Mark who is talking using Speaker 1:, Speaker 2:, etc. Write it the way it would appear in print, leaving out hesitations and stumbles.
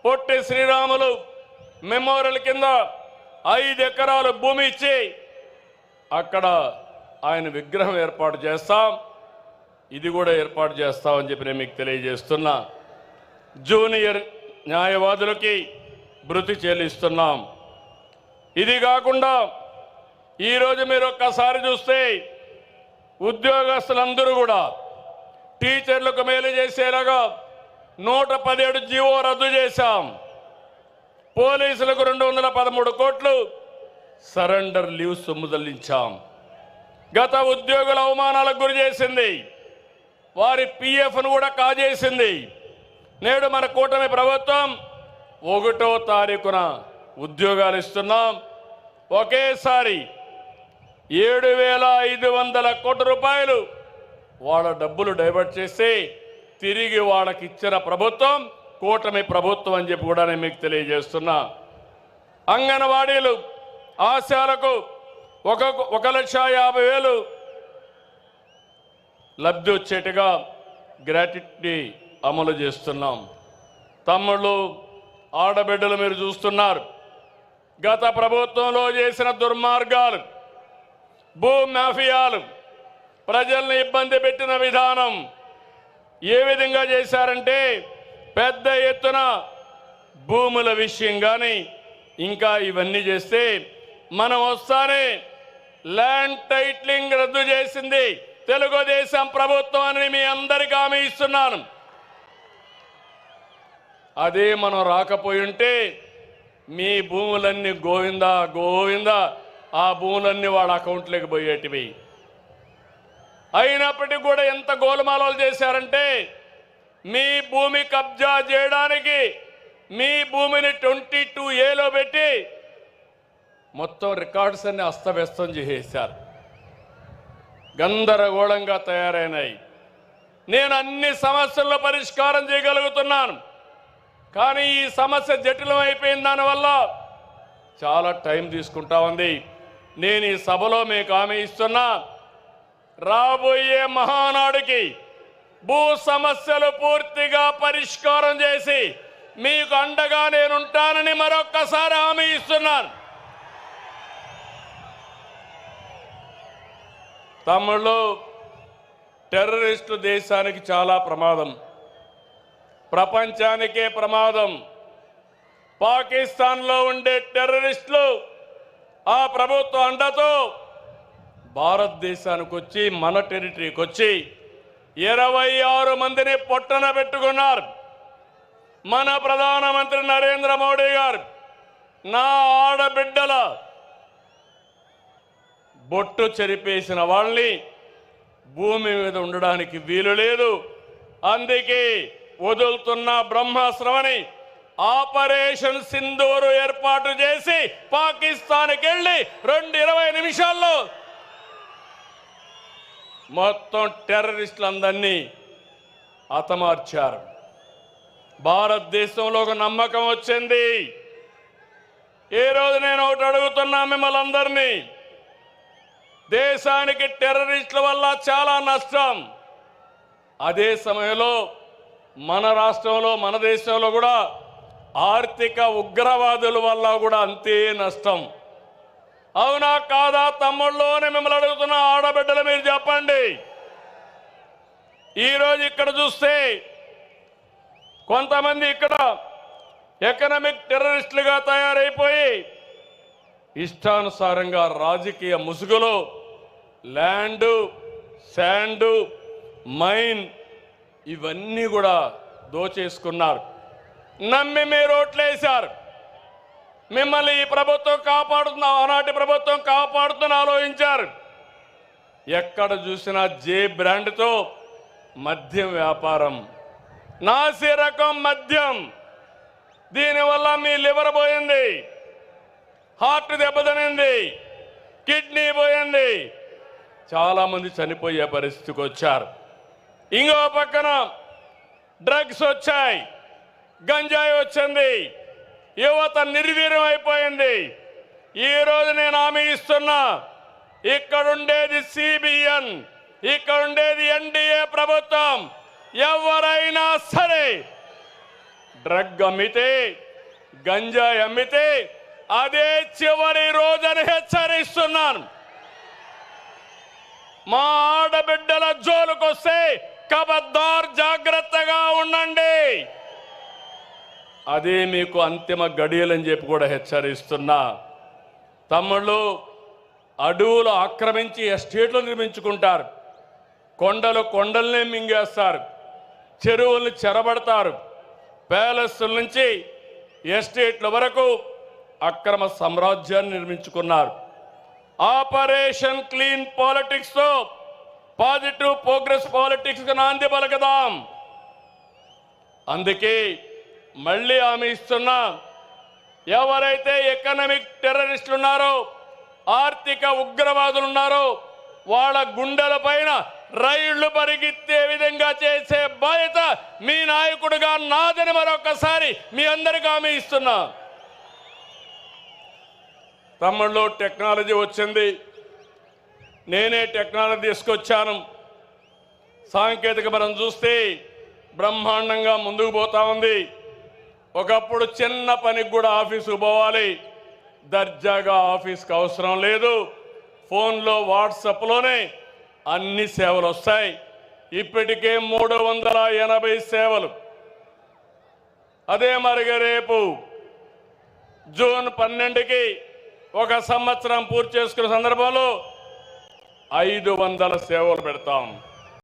Speaker 1: Potti Sriramulu memorial కింద 5 ఎకరాల భూమి ఇచ్చి అక్కడ ఆయన విగ్రహం ఏర్పాటు చేస్తాం. ఇది కూడా ఏర్పాటు చేస్తామని చెప్పి నేను మీకు తెలియజేస్తున్నా. జూనియర్ న్యాయవాదులకి భృతి చెల్లిస్తున్నాం. ఇది కాకుండా ఈరోజు మీరు ఒక్కసారి చూస్తే ఉద్యోగస్తులందరూ కూడా టీచర్లకు మేలు చేసేలాగా 117 జీవో రద్దు చేశాం. పోలీసులకు 213 కోట్లు సరెండర్ లీవ్ సొమ్ము చెల్లించాం. గత ఉద్యోగుల అవమానాలకు గురి చేసింది, వారి పిఎఫ్ను కూడా కాజేసింది. నేడు మన కూటమి ప్రభుత్వం 1వ తారీఖున ఉద్యోగాలు ఇస్తున్నాం. ఒకేసారి 7,500 కోట్ల రూపాయలు వాళ్ళ డబ్బులు డైవర్ట్ చేసి తిరిగి వాళ్ళకి ఇచ్చిన ప్రభుత్వం కూటమి ప్రభుత్వం అని చెప్పి కూడా నేను మీకు తెలియజేస్తున్నా. అంగన్వాడీలు ఆశాలకు 1,50,000 లబ్ధి వచ్చేట్టుగా గ్రాట్యుటీ అమలు చేస్తున్నాం. తమ్ముళ్ళు ఆడబిడ్డలు మీరు చూస్తున్నారు, గత ప్రభుత్వంలో చేసిన దుర్మార్గాలు, భూ మాఫియాలు, ప్రజల్ని ఇబ్బంది పెట్టిన విధానం ఏ విధంగా చేశారంటే పెద్ద ఎత్తున భూముల విషయం కానీ ఇంకా ఇవన్నీ చేస్తే మనం వస్తానే ల్యాండ్ టైటిలింగ్ రద్దు చేసింది తెలుగుదేశం ప్రభుత్వం అని మీ అందరికీ హామీ ఇస్తున్నాను. అదే మనం రాకపోయి ఉంటే మీ భూములన్నీ గోవిందా గోవిందా ఆ భూములన్నీ వాళ్ళ అకౌంట్లోకి పోయేటివి. అయినప్పటికీ కూడా ఎంత గోలుమాలలు చేశారంటే మీ భూమి కబ్జా చేయడానికి మీ భూమిని 22A పెట్టి మొత్తం రికార్డ్స్ అన్ని అస్తవ్యస్తం చేసేశారు, గందరగోళంగా తయారైనాయి. నేను అన్ని సమస్యల్లో పరిష్కారం చేయగలుగుతున్నాను, కానీ ఈ సమస్య జటిలం అయిపోయిన దానివల్ల చాలా టైం తీసుకుంటా ఉంది. నేను ఈ సభలో మీకు హామీ ఇస్తున్నా, రాబోయే మహానాడుకి భూ సమస్యలు పూర్తిగా పరిష్కారం చేసి మీకు అండగా నేనుంటానని మరొక్కసారి హామీ ఇస్తున్నాను. తమ్ముళ్ళు, టెర్రరిస్టు దేశానికి చాలా ప్రమాదం, ప్రపంచానికే ప్రమాదం. పాకిస్తాన్లో ఉండే టెర్రరిస్టులు ఆ ప్రభుత్వ అండతో భారతదేశానికి వచ్చి మన టెరిటరీకి వచ్చి 26 మందిని పొట్టన పెట్టుకున్నారు. మన ప్రధానమంత్రి నరేంద్ర మోడీ గారు నా ఆడబిడ్డల బొట్టు చెరిపేసిన వాళ్ళని భూమి మీద ఉండడానికి వీలు లేదు, అందుకే వదులుతున్న బ్రహ్మాస్త్రమని ఆపరేషన్ సింధూరు ఏర్పాటు చేసి పాకిస్తాన్కి వెళ్ళి 20 నిమిషాల్లో మొత్తం టెర్రరిస్టులందరినీ హతమార్చారు. భారతదేశంలో ఒక నమ్మకం వచ్చింది. ఈ రోజు నేను ఒకటి అడుగుతున్నా మిమ్మల్ని అందరినీ, దేశానికి టెర్రరిస్టుల వల్ల చాలా నష్టం, అదే సమయంలో మన రాష్ట్రంలో మన దేశంలో కూడా ఆర్థిక ఉగ్రవాదుల వల్ల కూడా అంతే నష్టం. అవునా కాదా తమ్ముళ్ళు అని మిమ్మల్ని అడుగుతున్న ఆడబిడ్డలు మీరు చెప్పండి. ఈరోజు ఇక్కడ చూస్తే కొంతమంది ఇక్కడ ఎకనామిక్ టెర్రరిస్టులుగా తయారైపోయి ఇష్టానుసారంగా రాజకీయ ముసుగులో ల్యాండు, శాండు, మైన్ ఇవన్నీ కూడా దోచేసుకున్నారు. నమ్మి మీరు ఓట్లేశారు. మిమ్మల్ని ఈ ప్రభుత్వం కాపాడుతున్న, ఆనాటి ప్రభుత్వం కాపాడుతున్న ఆలోచించారు. ఎక్కడ చూసినా జే బ్రాండ్తో మద్యం వ్యాపారం, నాసి రకం మద్యం. దీనివల్ల మీ లివర్ పోయింది, హార్ట్ దెబ్బతినింది, కిడ్నీ పోయింది, చాలా మంది చనిపోయే పరిస్థితికి వచ్చారు. ఇంకో పక్కన డ్రగ్స్ వచ్చాయి, గంజాయి వచ్చింది, యువత నిర్వీర్యం అయిపోయింది. ఈరోజు నేను హామీ ఇస్తున్నా, ఇక్కడుండేది సిబిఎన్, ఇక్కడుండేది ఎన్డీఏ ప్రభుత్వం. ఎవరైనా సరే డ్రగ్ అమ్మితే గంజాయి అమ్మితే అదే చివరి రోజని హెచ్చరిస్తున్నాను. మా ఆడబిడ్డల జోలుకొస్తే ఖబర్దార్ జాగ్రత్తగా ఉండండి. అదే మీకు అంతిమ గడియలని చెప్పి కూడా హెచ్చరిస్తున్నా. తమ్ముళ్ళు, అడవులు ఆక్రమించి ఎస్టేట్లు నిర్మించుకుంటారు, కొండల్నే మింగేస్తారు, చెరువుల్ని చెరబడతారు, ప్యాలెస్ల నుంచి ఎస్టేట్ల వరకు అక్రమ సామ్రాజ్యాన్ని నిర్మించుకున్నారు. ఆపరేషన్ క్లీన్ పాలిటిక్స్ తో పాజిటివ్ ప్రోగ్రెస్ పాలిటిక్స్ కు నాంది పలకదాం. అందుకే మళ్ళీ హామీ ఇస్తున్నా, ఎవరైతే ఎకనామిక్ టెర్రరిస్టులు ఉన్నారో, ఆర్థిక ఉగ్రవాదులు ఉన్నారో వాళ్ళ గుండెల పైన రైళ్లు పరిగెత్తే విధంగా చేసే బాధ్యత మీ నాయకుడిగా నాదని మరొకసారి మీ అందరికీ హామీ ఇస్తున్నా. తమ్ముళ్ళు, టెక్నాలజీ వచ్చింది, నేనే టెక్నాలజీ తీసుకొచ్చాను. సాంకేతిక మనం చూస్తే బ్రహ్మాండంగా ముందుకు పోతా ఉంది. ఒకప్పుడు చిన్న పనికి కూడా ఆఫీసుకు పోవాలి, దర్జాగా ఆఫీస్కి అవసరం లేదు, ఫోన్లో వాట్సాప్లోనే అన్ని సేవలు వస్తాయి. ఇప్పటికే 380 సేవలు. అదే మరిగా రేపు జూన్ 12కి 1 సంవత్సరం పూర్తి చేసుకునే సందర్భంలో 500 సేవలు పెడతాం.